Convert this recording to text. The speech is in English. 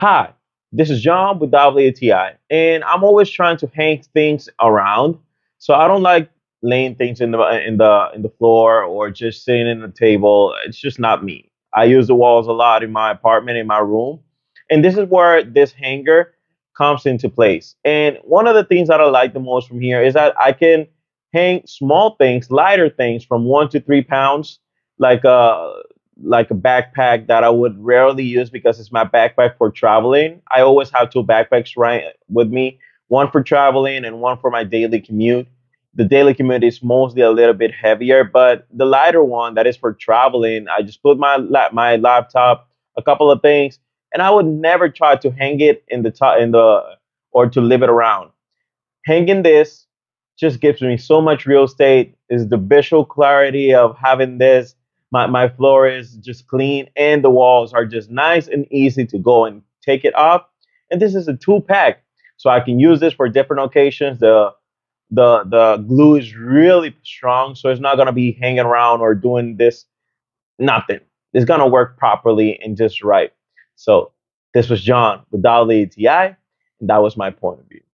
Hi, this is John with WTI, and I'm always trying to hang things around. So I don't like laying things in the floor or just sitting in the table. It's just not me. I use the walls a lot in my apartment, in my room, and this is where this hanger comes into place. And one of the things that I like the most from here is that I can hang small things, lighter things from 1 to 3 pounds, like a backpack that I would rarely use because it's my backpack for traveling. I always have two backpacks right with me, one for traveling and one for my daily commute. The daily commute is mostly a little bit heavier, but the lighter one that is for traveling, I just put my laptop, a couple of things, and I would never try to hang it in the top in the or to leave it around. Hanging this just gives me so much real estate. Is the visual clarity of having this. My floor is just clean and the walls are just nice and easy to go and take it off. And this is a two pack, so I can use this for different occasions. The glue is really strong, so it's not gonna be hanging around or doing this nothing. It's gonna work properly and just right. So this was John with Dolly ATI, and that was my point of view.